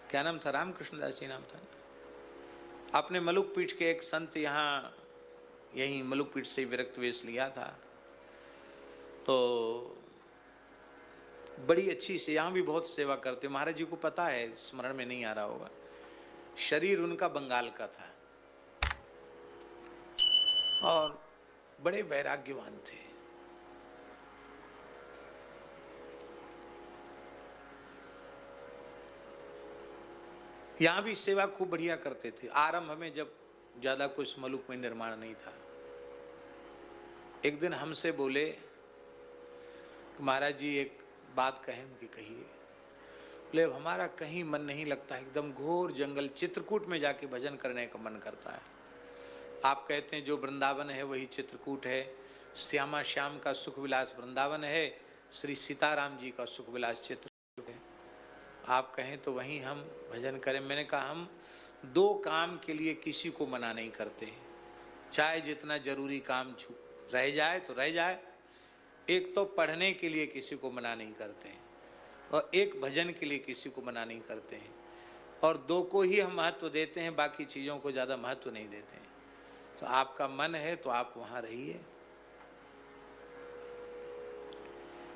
क्या नाम था, रामकृष्ण दास जी नाम था। आपने मलुक पीठ के एक संत यहाँ यहीं मलुक पीठ से विरक्त वेश लिया था, तो बड़ी अच्छी से यहाँ भी बहुत सेवा करते। महाराज जी को पता है, स्मरण में नहीं आ रहा होगा, शरीर उनका बंगाल का था और बड़े वैराग्यवान थे। यहाँ भी सेवा खूब बढ़िया करते थे। आरंभ में जब ज्यादा कुछ मलुक में निर्माण नहीं था, एक दिन हमसे बोले कि महाराज जी एक बात कहें, उनकी कहिए। बोले हमारा कहीं मन नहीं लगता, एकदम घोर जंगल चित्रकूट में जाके भजन करने का मन करता है। आप कहते हैं जो वृंदावन है वही चित्रकूट है, श्यामा श्याम का सुख विलास वृंदावन है, श्री सीताराम जी का सुख विलास चित्रकूट है। आप कहें तो वहीं हम भजन करें। मैंने कहा हम दो काम के लिए किसी को मना नहीं करते हैं, चाहे जितना जरूरी काम रह जाए तो रह जाए। एक तो पढ़ने के लिए किसी को मना नहीं करते हैं, और एक भजन के लिए किसी को मना नहीं करते हैं, और दो को ही हम महत्व देते हैं, बाकी चीज़ों को ज़्यादा महत्व नहीं देते हैं। तो आपका मन है तो आप वहाँ रहिए,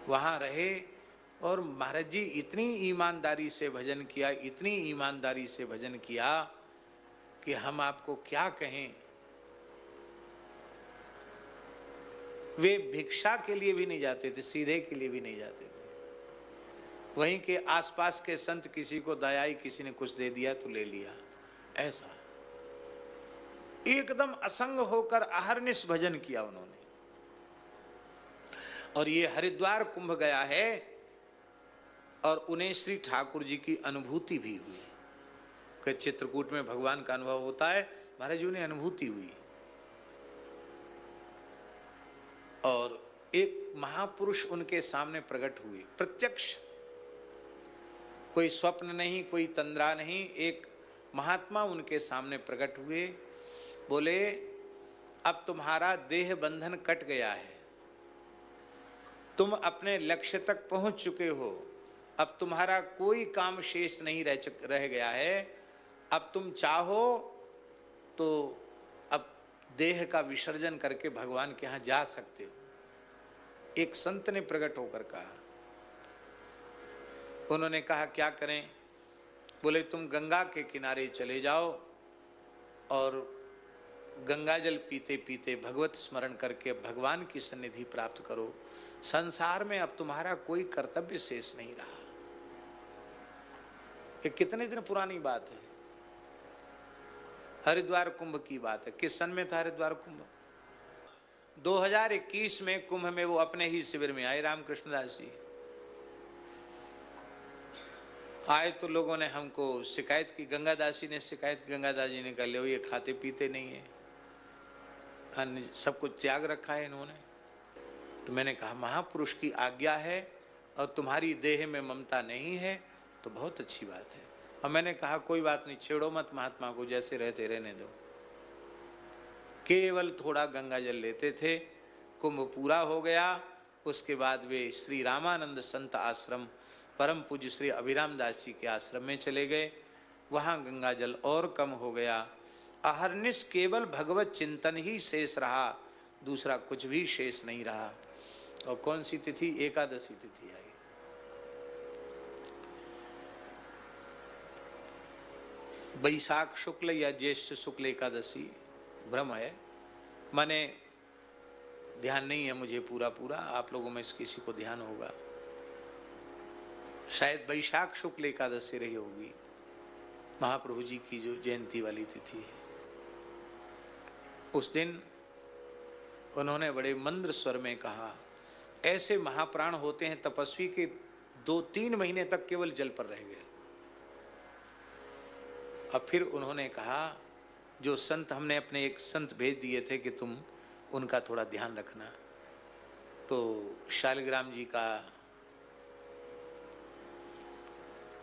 वहाँ रहे। और महाराज जी इतनी ईमानदारी से भजन किया, इतनी ईमानदारी से भजन किया कि हम आपको क्या कहें। वे भिक्षा के लिए भी नहीं जाते थे, सीधे के लिए भी नहीं जाते थे। वहीं के आसपास के संत किसी को दया आई, किसी ने कुछ दे दिया तो ले लिया, ऐसा एकदम असंग होकर अहर्निश भजन किया उन्होंने। और ये हरिद्वार कुंभ गया है और उन्हें श्री ठाकुर जी की अनुभूति भी हुई कि चित्रकूट में भगवान का अनुभव होता है। महाराज जी उन्हें अनुभूति हुई और एक महापुरुष उनके सामने प्रकट हुए, प्रत्यक्ष, कोई स्वप्न नहीं, कोई तंद्रा नहीं, एक महात्मा उनके सामने प्रकट हुए। बोले अब तुम्हारा देह बंधन कट गया है, तुम अपने लक्ष्य तक पहुंच चुके हो, अब तुम्हारा कोई काम शेष नहीं रह गया है। अब तुम चाहो तो अब देह का विसर्जन करके भगवान के यहाँ जा सकते हो। एक संत ने प्रकट होकर कहा। उन्होंने कहा क्या करें? बोले तुम गंगा के किनारे चले जाओ और गंगा जल पीते पीते भगवत स्मरण करके भगवान की सन्निधि प्राप्त करो। संसार में अब तुम्हारा कोई कर्तव्य शेष नहीं रहा। ये कितने दिन पुरानी बात है, हरिद्वार कुंभ की बात है। किस सन में था हरिद्वार कुंभ? 2021 में कुंभ में वो अपने ही शिविर में आए, रामकृष्ण दास जी आए। तो लोगों ने हमको शिकायत की, गंगादास जी ने शिकायत की। गंगादास जी ने कहा लो ये खाते पीते नहीं है, अन्य सब कुछ त्याग रखा है इन्होंने। तो मैंने कहा महापुरुष की आज्ञा है और तुम्हारी देह में ममता नहीं है तो बहुत अच्छी बात है। और मैंने कहा कोई बात नहीं, छेड़ो मत महात्मा को, जैसे रहते रहने दो। केवल थोड़ा गंगा जल लेते थे। कुंभ पूरा हो गया, उसके बाद वे श्री रामानंद संत आश्रम परम पूज्य श्री अभिराम दास जी के आश्रम में चले गए। वहाँ गंगा जल और कम हो गया। अहर्निश केवल भगवत चिंतन ही शेष रहा, दूसरा कुछ भी शेष नहीं रहा। और कौन सी तिथि? एकादशी तिथि आई। बैसाख शुक्ल या ज्येष्ठ शुक्ल एकादशी, भ्रम है, माने ध्यान नहीं है मुझे पूरा पूरा, आप लोगों में से किसी को ध्यान होगा। शायद बैशाख शुक्ल एकादशी रही होगी, महाप्रभु जी की जो जयंती वाली तिथि है। उस दिन उन्होंने बड़े मंद्र स्वर में कहा, ऐसे महाप्राण होते हैं तपस्वी के 2-3 महीने तक केवल जल पर रह गए। अब फिर उन्होंने कहा जो संत, हमने अपने एक संत भेज दिए थे कि तुम उनका थोड़ा ध्यान रखना। तो शालिग्राम जी का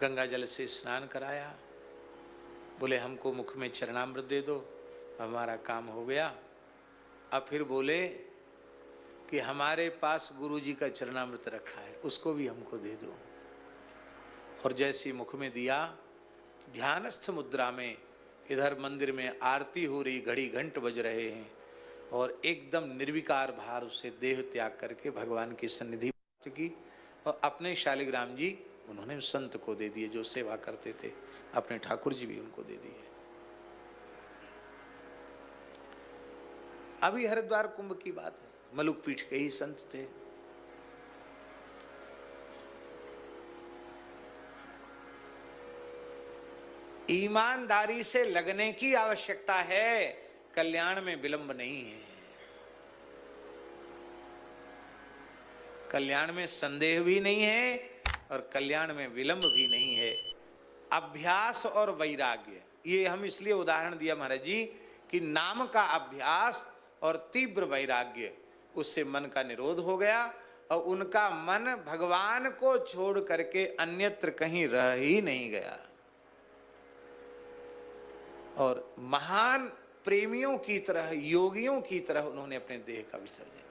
गंगा जल से स्नान कराया। बोले हमको मुख में चरणामृत दे दो, हमारा काम हो गया। अब फिर बोले कि हमारे पास गुरु जी का चरणामृत रखा है, उसको भी हमको दे दो। और जैसे मुख में दिया ध्यानस्थ मुद्रा में, इधर मंदिर में आरती हो रही, घड़ी घंट बज रहे हैं, और एकदम निर्विकार भाव से देह त्याग करके भगवान की सन्निधि प्राप्त की। और अपने शालिग्राम जी उन्होंने उस संत को दे दिए जो सेवा करते थे, अपने ठाकुर जी भी उनको दे दिए। अभी हरिद्वार कुंभ की बात है, मलुक पीठ के ही संत थे। ईमानदारी से लगने की आवश्यकता है, कल्याण में विलंब नहीं है। कल्याण में संदेह भी नहीं है और कल्याण में विलंब भी नहीं है। अभ्यास और वैराग्य, ये हम इसलिए उदाहरण दिया महाराज जी कि नाम का अभ्यास और तीव्र वैराग्य, उससे मन का निरोध हो गया और उनका मन भगवान को छोड़ करके अन्यत्र कहीं रह ही नहीं गया। और महान प्रेमियों की तरह, योगियों की तरह उन्होंने अपने देह का विसर्जन